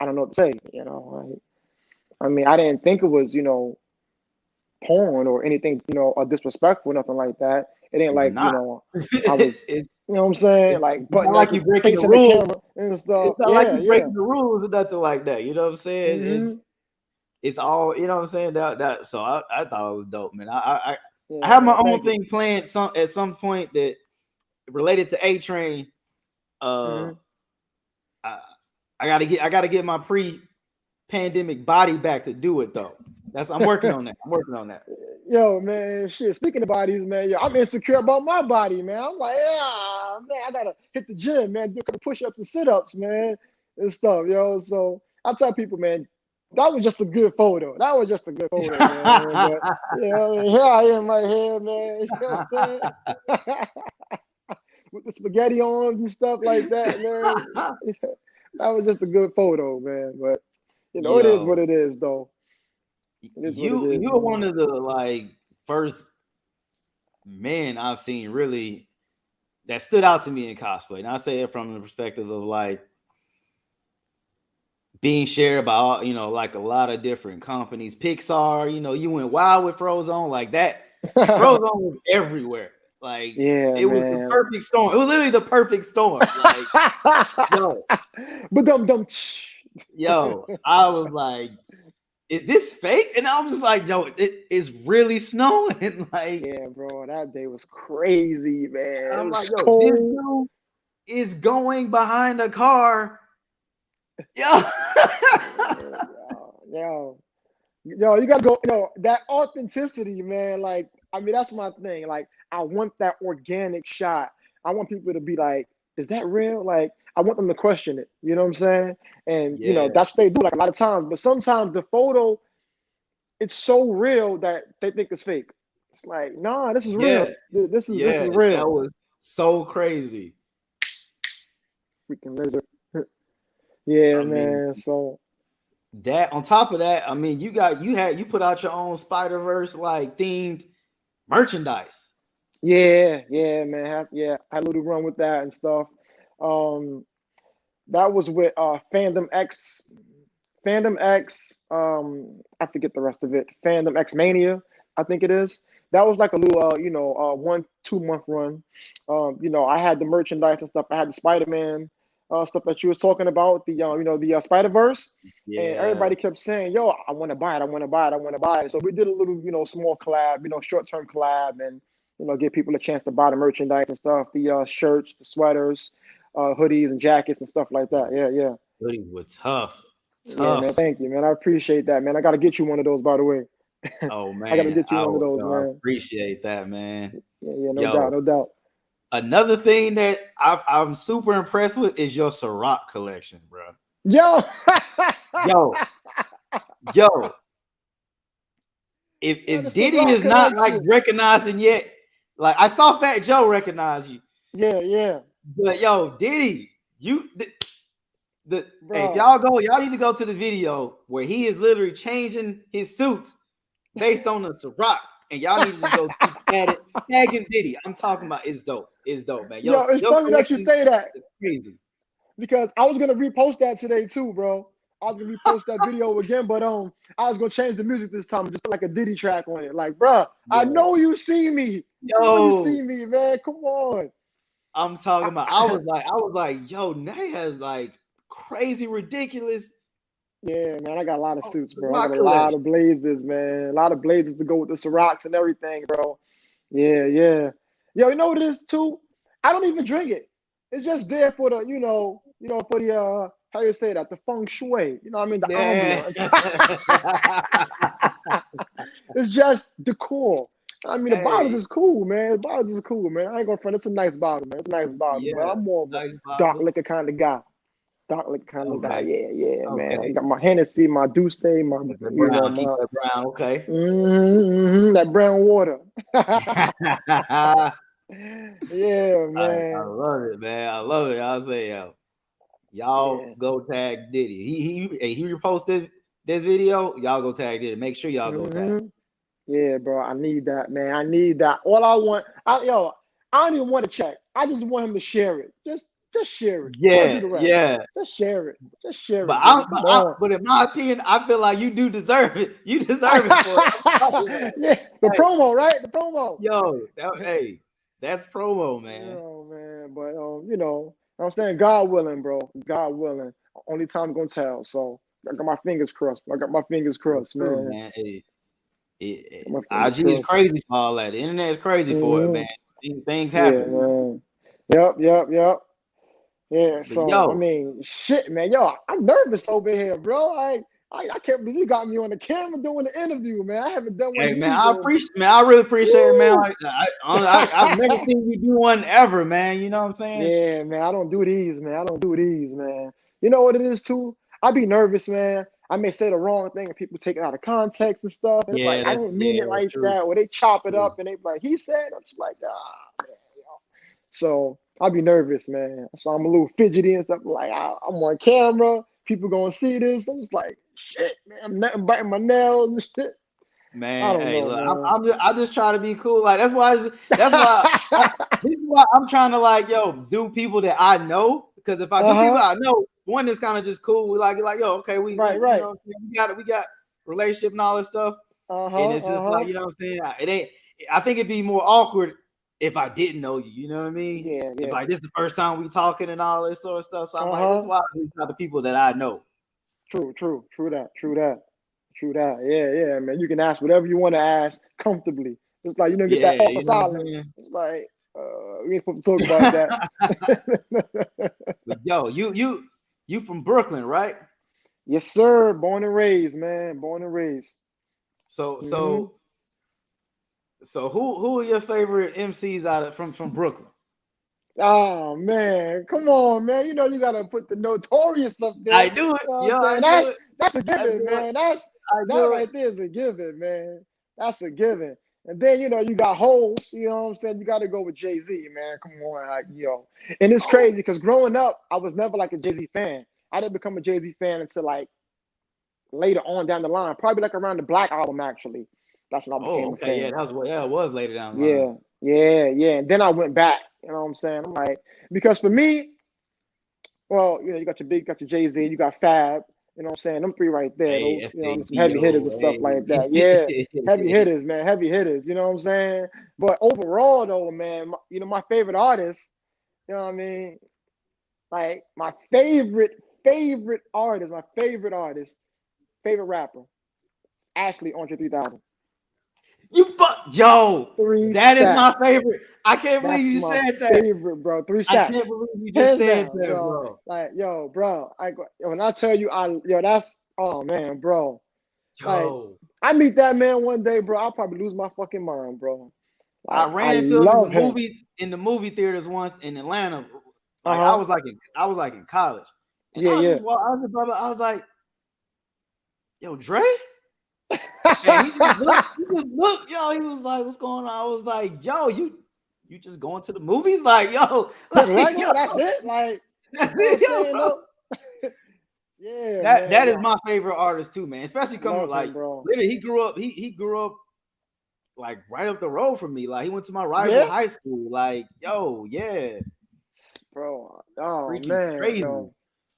I don't know what to say. Like, I mean, I didn't think it was porn or anything or disrespectful, nothing like that. It ain't It's like not. I was. it's, You know what I'm saying? it's Like butt not like you naked, breaking the facing the rules. camera and It's stuff. not like Yeah, you yeah. breaking the rules or nothing like that. You know what I'm saying? It's Hmm. it's all, what I'm saying, that so I thought it was dope, man. I Yeah, have my man. own Thank you. thing planned at some point that related to A Train. Uh Hmm. I, I gotta get my pre-pandemic body back to do it though. I'm working on that. I'm working on that. Yo, man, shit. Speaking of bodies, man, yo, I'm insecure about my body, man. I'm like, yeah, man, I gotta hit the gym, man, do a couple push-ups and sit-ups, man. and stuff, yo. So I tell people, man, that was just a good photo. That was just a good photo, man. But here I am right here, man. You know what I'm saying? With the spaghetti arms and stuff like that, man. That was just a good photo, man. But it is what Yo, it is, though. It is what it is, you're man. one of the like first men I've seen really that stood out to me in cosplay. And I say it from the perspective of like being shared by all, like a lot of different companies. Pixar, you went wild with Frozone like that. Frozone was everywhere. Like Yeah, it was the man. perfect storm. It was literally the perfect storm. Like, yo, But yo, I was like, is this fake? And I was just like, yo, it is really snowing. Like, yeah, bro, that day was crazy, man. It I'm like, was yo, this cold. dude is going behind a car. Yo. Yo, you gotta go. That authenticity, man. Like, I mean, that's my thing. Like, I want that organic shot. I want people to be like, "Is that real?" Like, I want them to question it. You know what I'm saying? And Yeah, that's what they do. Like a lot of times, but sometimes the photo, it's so real that they think it's fake. It's like, nah, this is yeah, real. This is yeah. That real. was so crazy. Freaking lizard. Yeah, I mean, man. So that on top of that, I mean, you put out your own Spider-Verse like themed merchandise. yeah, man. I had a little run with that and stuff. Um, that was with Fandom X. Fandom X. I forget the rest of it. Fandom X Mania, I think it is. That was like a little, 1-2 month run. I had the merchandise and stuff. I had the Spider-Man stuff that you was talking about, the Spider-Verse, and Yeah, everybody kept saying, "Yo, I want to buy it. I want to buy it. I want to buy it." So we did a little, small collab, short-term collab, and give people a chance to buy the merchandise and stuff, the shirts, the sweaters, hoodies, and jackets and stuff like that. Yeah. hoodies were tough, Yeah, man. tough. Thank you, man. I appreciate that, man. I gotta get you one of those, by the way. Oh I gotta man, get you one of those, I man. appreciate that, man. Yeah, no doubt, Yo, no doubt. another thing that I'm super impressed with is your Ciroc collection, bro. Yo, Yo, yo. yo, the If Diddy Ciroc is not like collection. recognizing yet, like I saw Fat Joe recognize you, Yeah, but yo, Diddy, hey, if bro. y'all need to go to the video where he is literally changing his suits based on the Ciroc, and y'all need to just go at it. Tagging Diddy. I'm talking about it's dope. It's dope, man. Yo, it's Your funny that you collection say that is crazy. because I was gonna repost that today too, bro. I was gonna repost that video again, but I was gonna change the music this time, just put like a Diddy track on it. Like, bro, I Yo, know you see me. I know you yo, see me, man. Come on. I'm talking about. I I, was like, yo, Nay has like crazy, ridiculous Yeah, man, I got a lot of suits, bro. I got Ciroc a lot collection. of blazers, man. A lot of blazers to go with the Cirocs and everything, bro. Yeah. Yo, you know what it is too? I don't even drink it. It's just there for the, for the how you say that, the feng shui. You know what I mean? The Yeah. ambiance. It's just decor. I mean, the bottles Hey, is cool, man. The bottles is cool, man. I ain't gonna front. It's a nice bottle, man. It's a nice bottle, but yeah, I'm more of a nice dark bottle. liquor kind of guy. Dark liquor kind of guy. Okay, Yeah, man. I okay. got my Hennessy, my Douce, Keep it brown. Keep it brown. Okay. that brown water. Yeah, I man. love it, man. I love it. I'll say, y'all Yeah. go tag Diddy. He reposted this video. Y'all go tag Diddy. Make sure y'all go tag. hmm Yeah, bro. I need that, man. I need that. All I want, I don't even want to check. I just want him to share it. Just share it. I'll do Yeah, the rest. yeah. Just share it. Just share But it, man. Come on. but in my opinion, I feel like you do deserve it. You deserve it for it. I'm talking about. Yeah, the Hey, promo, right? The promo. hey, that's promo, man. Man. But I'm saying God willing, bro. God willing. Only time gonna tell. So I got my fingers crossed. I got my fingers That's crossed, true, man. man. Got my fingers IG is crossed. crazy for all that. The internet is crazy for it, man. hmm Things Yeah, happen. man. Yep. Yeah. But So I yo, mean, shit, man. Yo, I'm nervous over here, bro. I can't believe you got me on the camera doing the interview, man. I haven't done one hey of man, these in. I really appreciate it, man. Woo! Like I've never seen you do one ever, man. You know what I'm saying? Yeah, man. I don't do these, man. I don't do these, man. You know what it is too? I be nervous, man. I may say the wrong thing and people take it out of context and stuff. And it's Yeah, like, I that's didn't mean it like true. that. Or they chop it True. up and they be like, he said, I'm just like, man, So I'll be nervous, man. So I'm a little fidgety and stuff. Like, I'm on camera. People gonna see this. I'm just like, shit, man. I'm nothing biting my nails and shit. Man, I don't hey, know, look, man. I just try to be cool. Like that's why this is why I'm trying to like, do people that I know. Because if I do people I know, one is kind of just cool. We like, yo, okay, we right. we got relationship and all this stuff. And it's just like, you know what I'm saying? It ain't. I think it'd be more awkward if I didn't know you. You know what I mean? Yeah. If like this is the first time we talking and all this sort of stuff. So I'm like, this is why I reach out to people that I know. True that. Yeah, man. You can ask whatever you want to ask comfortably. It's like you don't get that awkward silence. It's like we ain't supposed to talk about that. But yo, you from Brooklyn, right? Yes, sir. Born and raised, man. Born and raised. So who are your favorite MCs from Brooklyn? Oh man, come on, man. You know you gotta put the Notorious up there. I do it. You know what I'm saying? That's a given, man. That right there is a given, man. That's a given. And then you got Hov, you know what I'm saying? You gotta go with Jay-Z, man. Come on, like, And it's crazy because growing up, I was never like a Jay-Z fan. I didn't become a Jay-Z fan until like later on down the line, probably like around the Black album, actually. That's when I became a fan. Yeah, it was later down the line. Yeah. And then I went back. You know what I'm saying? I'm like, because for me, well, you got your Jay-Z, you got Fab. You know what I'm saying? Them three right there. Those, some heavy hitters and stuff like that. Yeah, heavy hitters, man. Heavy hitters. You know what I'm saying? But overall, though, man, my favorite artist. You know what I mean? Like my favorite artist, favorite rapper, actually Andre 3000. That is my favorite. I can't believe you said that. Favorite, bro. 3 Stacks. I can't believe you just said that, bro. Like, bro. When I tell you, that's man, bro. Like, I meet that man one day, bro. I'll probably lose my fucking mind, bro. Like, I ran into him in the movie theaters once in Atlanta. Like I was like in college. And I was like, yo, Dre? And he just looked, yo. He was like, "What's going on?" I was like, "Yo, you just going to the movies?" Like, yo, like, yo, that's it. Like, that's it, yo, yeah. That is my favorite artist too, man. Especially coming like, bro. Literally, he grew up like right up the road from me. Like, he went to my rival high school. Like, yo, yeah, bro. freaking man, crazy. Yo.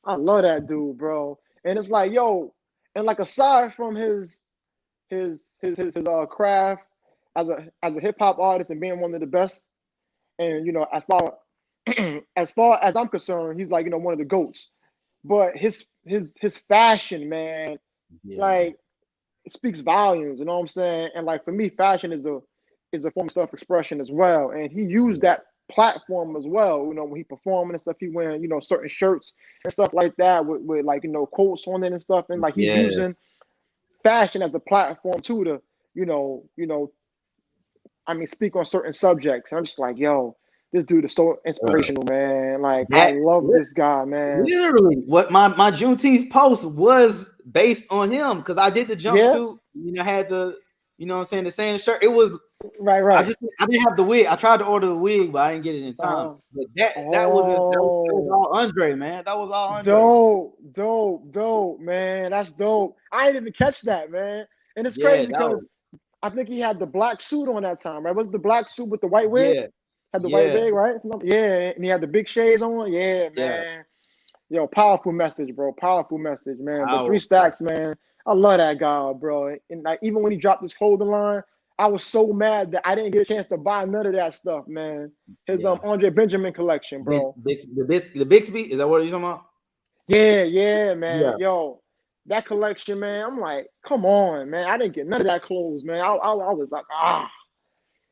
I love that dude, bro. And it's like, yo, and like aside from his craft as a hip hop artist and being one of the best, and as far as I'm concerned, he's like one of the GOATs. But his fashion, man, like it speaks volumes. You know what I'm saying? And like for me, fashion is a form of self-expression as well. And he used that platform as well. When he performing and stuff, he wearing certain shirts and stuff like that with like quotes on it and stuff, and like he's using fashion as a platform too to speak on certain subjects. And I'm just like, yo, this dude is so inspirational, man. Like, I love this guy, man. Literally, what my Juneteenth post was based on him, because I did the jumpsuit. I had the, the same shirt. It was right. I didn't have the wig. I tried to order the wig, but I didn't get it in time. But that was all Andre, man. That was all Andre. Dope, man. That's dope. I didn't even catch that, man. And it's crazy because I think he had the black suit on that time, right? Was it the black suit with the white wig? Yeah. Had the white wig, right? Yeah, and he had the big shades on. Yeah, man. Yo, powerful message, bro. Powerful message, man. But 3 Stacks, man. I love that guy, bro. And like, even when he dropped his clothing line, I was so mad that I didn't get a chance to buy none of that stuff, man. His Andre Benjamin collection, bro. The Bixby, is that what you're talking about? Yeah, man. Yeah. Yo, that collection, man. I'm like, come on, man. I didn't get none of that clothes, man. I was like,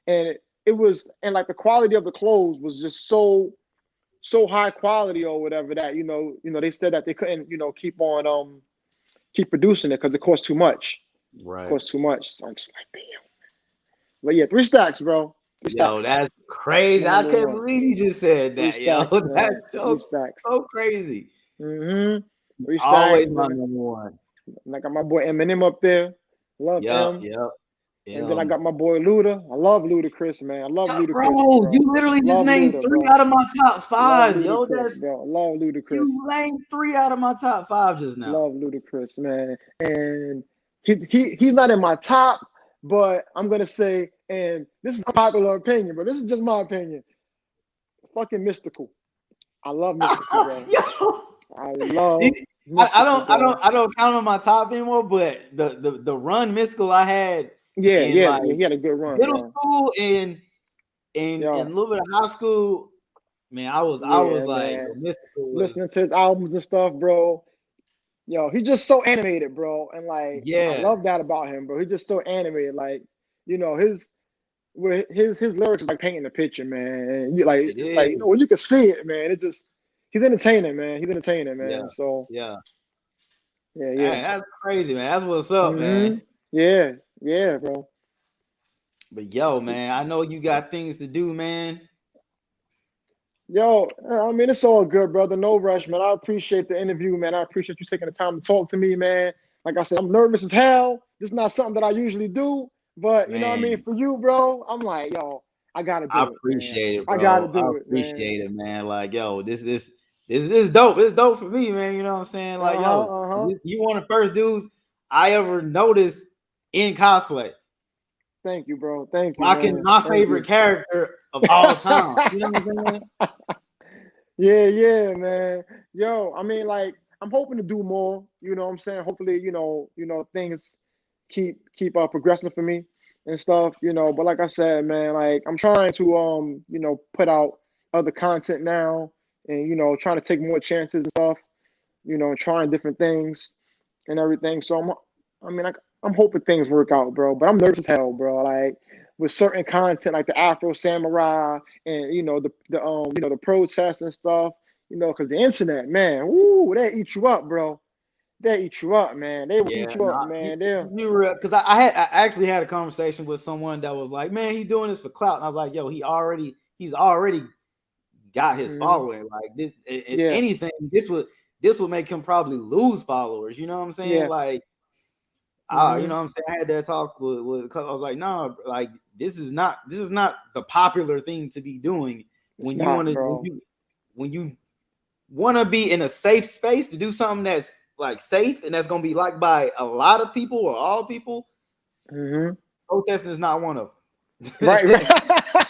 and it was, and like the quality of the clothes was just so high quality or whatever that they said that they couldn't keep producing it because it cost too much. Right. It cost too much. So I'm just like, damn. But yeah, 3 Stacks, bro. 3 Stacks. Yo, that's crazy. I can't believe you just said that. Yo, that's so crazy. Always Stacks, my man. number one. And I got my boy Eminem up there. Love Yep. M. And then I got my boy Luda. I love Ludacris, man. I love Ludacris, Bro, bro. you literally just Love named Luda, 3 bro. out of my top Love 5. Yo, Ludacris, bro. Love Ludacris. you named 3 out of my top 5 just now. Love Ludacris, man. And he's not in my top, but I'm gonna say, and this is a popular opinion, but this is just my opinion. Fucking Mystical. I love Mystical, bro. Yo. I love. I don't count on my top anymore, but the run Mystical I had He had a good run. Middle bro. school and a little bit of high school, man, I was like Mystical was, listening to his albums and stuff, bro. Yo, he's just so animated, bro, and like I love that about him, bro. He's just so animated, like his lyrics is like painting the picture, man. And you like you can see it, man. It just he's entertaining, man. He's entertaining, man. Yeah. So yeah. Man, that's crazy, man. That's what's up, man. Yeah, bro. But yo, man, I know you got things to do, man. Yo, I mean, it's all good, brother. No rush, man. I appreciate the interview, man. I appreciate you taking the time to talk to me, man. Like I said, I'm nervous as hell. This is not something that I usually do, but you know what I mean? For you, bro, I'm like, yo, I gotta do it. I appreciate it, bro. I gotta do it, appreciate it, man. Like, yo, this is dope. It's dope for me, man. You know what I'm saying? Like, you one of the first dudes I ever noticed in cosplay. Thank you, bro. Thank you. Rocking my favorite character of all time. You know what I'm saying? Yeah, man. Yo, I mean, like, I'm hoping to do more. You know what I'm saying? Hopefully, things keep progressing for me and stuff. But like I said, man, like I'm trying to put out other content now, and trying to take more chances and stuff. Trying different things and everything. So I'm hoping things work out, bro. But I'm nervous as hell, bro. Like with certain content, like the Afro Samurai and the protests and stuff. Because the internet, man, woo, they eat you up, bro. They eat you up, man. They will eat you up, man. Because I actually had a conversation with someone that was like, man, he's doing this for clout, and I was like, yo, he's already got his following. Like this, anything, this would make him probably lose followers. You know what I'm saying? Yeah. Like. You know what I'm saying? I had that talk with I was like, no, like this is not the popular thing to be doing when you want to be in a safe space to do something that's like safe and that's gonna be liked by a lot of people or all people. Protesting is not one of them. Right.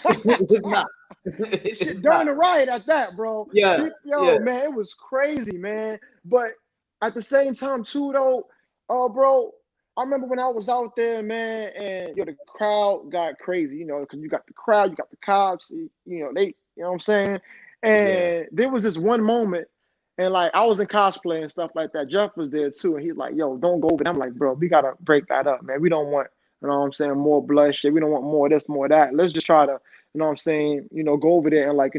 It's not. During the riot at that, bro. Yeah. Man, it was crazy, man. But at the same time, too, though, bro. I remember when I was out there, man, and the crowd got crazy, because you got the crowd, you got the cops, they, you know what I'm saying? And there was this one moment, and like I was in cosplay and stuff like that. Jeff was there too, and he's like, yo, don't go over there. I'm like, bro, we gotta break that up, man. We don't want, more bloodshed. We don't want more of this, more of that. Let's just try to, go over there and like,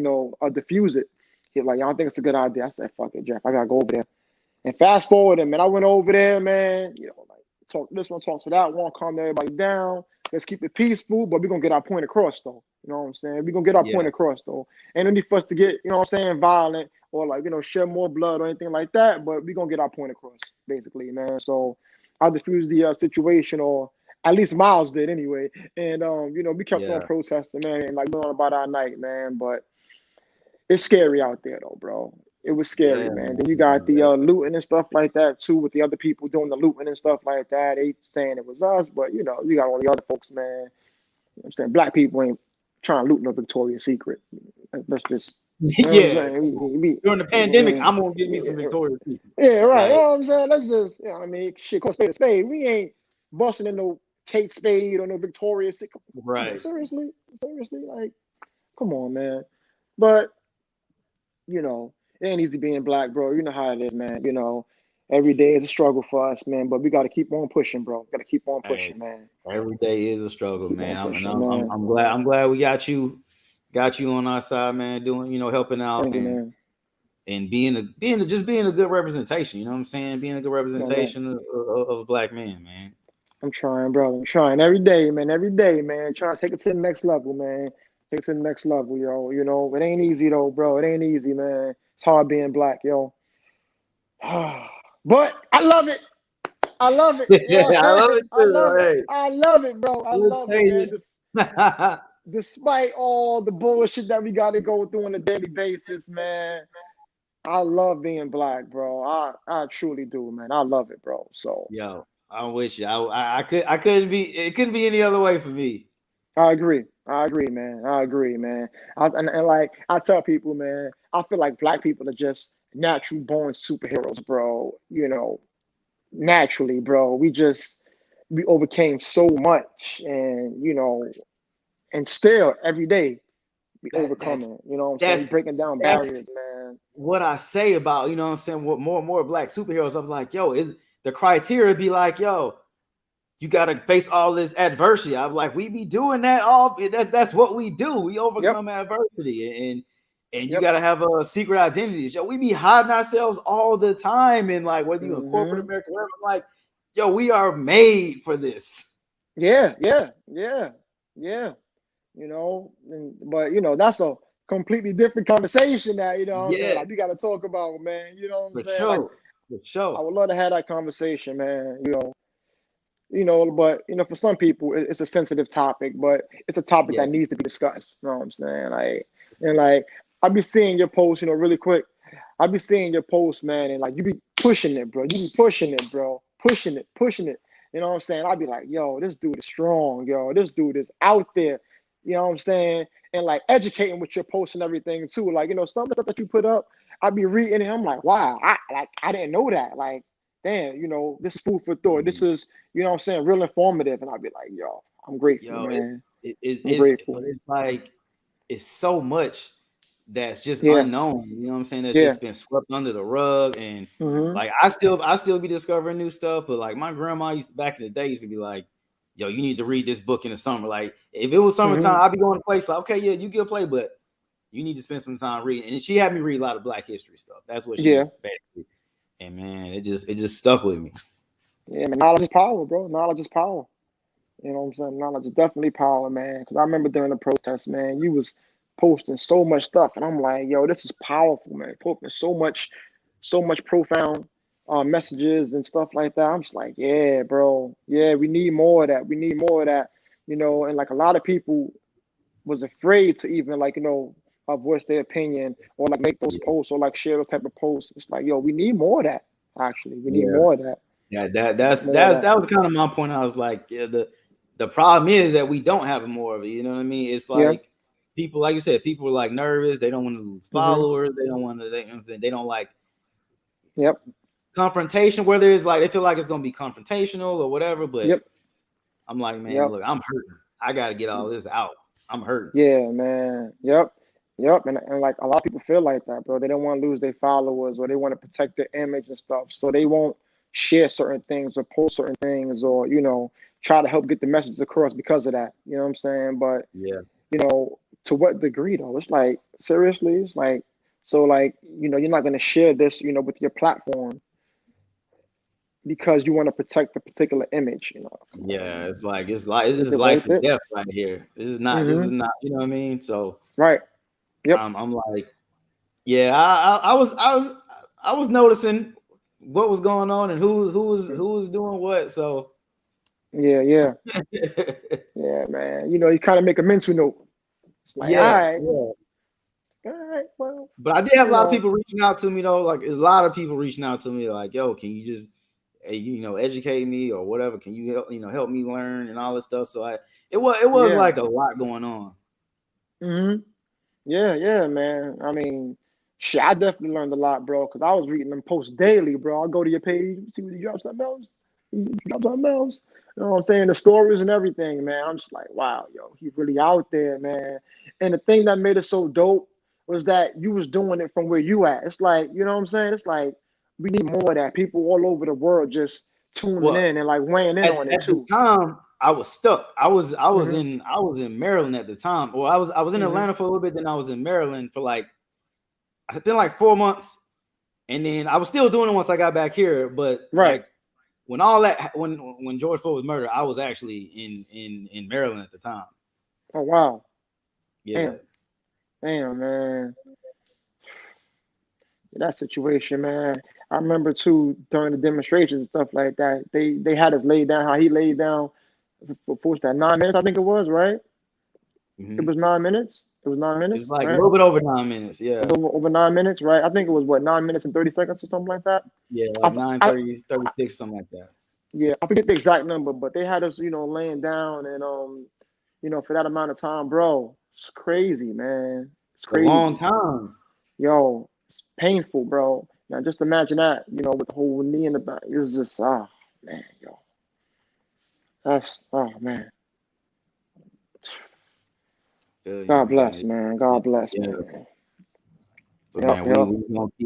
diffuse it. He's like, I don't think it's a good idea. I said, fuck it, Jeff, I gotta go over there. And fast forward, man, I went over there, man, talk to this one, talk to that one, calm everybody down. Let's keep it peaceful, but we're gonna get our point across though. You know what I'm saying? We're gonna get our point across though. Ain't no need for us to get, violent or like, shed more blood or anything like that, but we're gonna get our point across, basically, man. So I diffused the situation, or at least Miles did anyway. And we kept on protesting, man, and like going about our night, man. But it's scary out there though, bro. It was scary, man. Then you got the looting and stuff like that too, with the other people doing the looting and stuff like that. They saying it was us, but you got all the other folks, man. You know what I'm saying? Black people ain't trying to loot no Victoria's Secret. That's just during the pandemic, I'm gonna get me some Victoria's Secret. Yeah, right. You know what I'm saying? That's just shit, call spade a spade. We ain't busting in no Kate Spade or no Victoria's Secret. Right. Seriously, like, come on, man. But it ain't easy being black, bro. You know how it is, man. Every day is a struggle for us, man. But we got to keep on pushing, bro. Got to keep on pushing, man. Every day is a struggle, man. I'm glad we got you on our side, man. Doing, helping out and being a good representation. You know what I'm saying? Being a good representation of a black man, man. I'm trying, brother. I'm trying every day, man. Trying to take it to the next level, man. Take it to the next level, yo. It ain't easy though, bro. It ain't easy, man. It's hard being black, yo. But I love it. I love it. Yeah, Yeah, I love it I too. love it. Hey, I love it, bro. I we'll love it, take man. it. Despite all the bullshit that we got to go through on a daily basis, man, I love being black, bro. I truly do, man. I love it, bro. So Yo, I'm with you. I couldn't be. It couldn't be any other way for me. I agree. I agree, man. I agree, man. And like I tell people, man, I feel like black people are just naturally born superheroes, bro. You know, naturally, bro. We overcame so much, and and still every day we That overcome that's it. You know what I'm saying? We that's breaking down that's barriers, man. what I say about, you know what I'm saying, what more and more black superheroes. I'm like, yo, is the criteria be like, yo, you gotta face all this adversity. I'm like, we be doing that all that's what we do. We Yep. overcome adversity, and you Yep. gotta have a secret identities. Yo, we be hiding ourselves all the time, and like whether you in corporate Hmm. America, whatever, I'm like, yo, we are made for this. Yeah. Yeah. Yeah. Yeah. But that's a completely different conversation now. You know what I'm saying? Yeah, Like we got to talk about, man. You know what I'm for saying? Like sure. For I sure. would love to have that conversation, man. But for some people, it's a sensitive topic, but it's a topic Yeah. that needs to be discussed. You know what I'm saying? And I be seeing your posts, really quick. I be seeing your posts, man, and like you be pushing it, bro. You be pushing it, bro. Pushing it, pushing it. You know what I'm saying? I'd be like, yo, this dude is strong, yo. This dude is out there. You know what I'm saying? And like educating with your posts and everything too. Like, some of the stuff that you put up, I'd be reading it. I'm like, wow, I didn't know that. Like, damn, this is food for thought. This Mhm. is, what I'm saying, real informative. And I'd be like, yo, I'm grateful, Yo, man. it I'm is, but grateful. it's like it's so much that's just Yeah, unknown. You know what I'm saying? That's yeah. just been swept under the rug, and Hmm. like I still be discovering new stuff. But like my grandma back in the day used to be like, "Yo, you need to read this book in the summer." Like if it was summertime, Hmm. I'd be going to play. So okay, yeah, you get a play, but you need to spend some time reading. And she had me read a lot of Black history stuff. That's what she Yeah. basically. And man, it just stuck with me. Yeah, man. Knowledge is power, bro. Knowledge is power. You know what I'm saying? Knowledge is definitely power, man. Because I remember during the protest, man, you was posting so much stuff, and I'm like, yo, this is powerful, man. Posting so much profound messages and stuff like that. I'm just like, yeah, bro. Yeah, we need more of that. We need more of that. And like a lot of people was afraid to even like, voice their opinion or like make those Yeah, posts or like share those type of posts. It's like, yo, we need more of that. Actually, we need yeah. more of that. Yeah, that that's More of that's that. that was kind of my point. I was like, yeah, the problem is that we don't have more of it. You know what I mean? It's Yeah. like people, like you said, people are like nervous. They don't want to lose Hmm. followers. They don't want to. You know what I'm saying? They don't like Yep. confrontation. Whether it's like they feel like it's gonna be confrontational or whatever. But Yep. I'm like, man, Yep. look, I'm hurting. I got to get all this out. I'm hurting. Yeah, man. Yep. Yep. And like a lot of people feel like that, bro. They don't want to lose their followers or they want to protect their image and stuff. So they won't share certain things or post certain things or, try to help get the message across because of that. You know what I'm saying? But, Yeah, to what degree though? It's like, seriously, it's like, so like, you're not going to share this, with your platform because you want to protect the particular image. Come on, yeah. man. It's like this Is is it life worth and it? death right here. This is Mm-hmm. not. You know what I mean? So Right. Yep. I'm like, yeah, I was noticing what was going on and who was doing what. So Yeah, yeah. Yeah, man. You kind of make a mental note. It's like, yeah, yeah. all right, well, But I did have a you lot of know, people reaching out to me though. Like a lot of people reaching out to me, like, yo, can you just educate me or whatever? Can you help me learn and all this stuff? So it was yeah. like a lot going on. Hmm. Yeah, yeah, man. I mean, shit, I definitely learned a lot, bro, because I was reading them posts daily, bro. I'll go to your page, see when you drop something else. You drop something else. You know what I'm saying? The stories and everything, man. I'm just like, wow, yo, he's really out there, man. And the thing that made it so dope was that you was doing it from where you at. It's like, you know what I'm saying? It's like we need more of that. People all over the world just tuning Well, in and like weighing in on it at the too. time I was stuck. Hmm. I was in Maryland at the time. Well, I was in Hmm. Atlanta for a little bit, then I was in Maryland for like I've been like 4 months, and then I was still doing it once I got back here. But Right. like when all that when George Floyd was murdered, I was actually in Maryland at the time. Oh wow. Yeah, Damn. Damn, man. That situation, man. I remember too during the demonstrations and stuff like that. They had us lay down how he laid down for what's that 9 minutes? I think it was right. It was 9 minutes. It was nine It was minutes, like a right? little bit over 9 minutes. Yeah. Over 9 minutes, right? I think it was what 9 minutes and 30 seconds or something like that. Yeah, I, like 9 I 30, 36, something like that. yeah, I forget the exact number, but they had us, laying down and for that amount of time, bro. It's crazy, man. It's It's a long crazy. time. Yo, it's painful, bro. Now just imagine that, with the whole knee in the back. It's just man, yo. Oh man. Feel you, God man. bless, man. God bless, Yeah. man. But Yep, man, yep.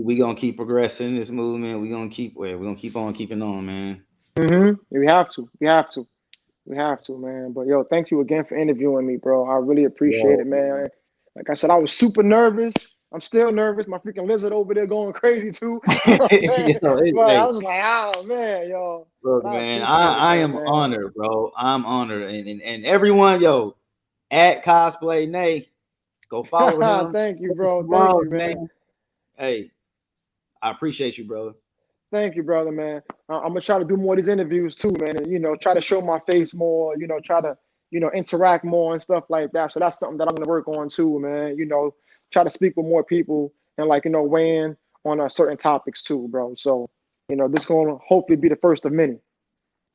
we gonna keep progressing this movement. We're gonna keep on keeping on, man. We have to. We have to. We have to, man. But yo, thank you again for interviewing me, bro. I really appreciate Yo, it, man. Like I said, I was super nervous. I'm still nervous. My freaking lizard over there going crazy too. You know what I'm saying? yo, But I hey, was just like, oh man, yo. look, But I man, appreciate it I though, am man. honored, bro. I'm honored, and everyone, yo, at CosplayNay, go follow him. Thank you, Show him bro. some Thank love, you, man. man. Hey, I appreciate you, brother. Thank you, brother, man. I'm gonna try to do more of these interviews too, man, and try to show my face more. Try to interact more and stuff like that. So that's something that I'm gonna work on too, man. Try to speak with more people and weigh in on certain topics too, bro. So this gonna hopefully be the first of many.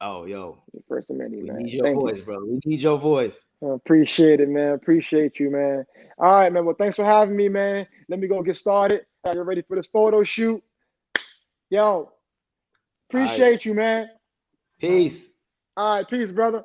Oh, yo, The first of many, we man. need your Thank you. voice, brother. We need your voice. Appreciate it, man. Appreciate you, man. All right, man. Well, thanks for having me, man. Let me go get started. Get ready for this photo shoot. Yo, All right, appreciate you, man. peace. All right, peace, brother.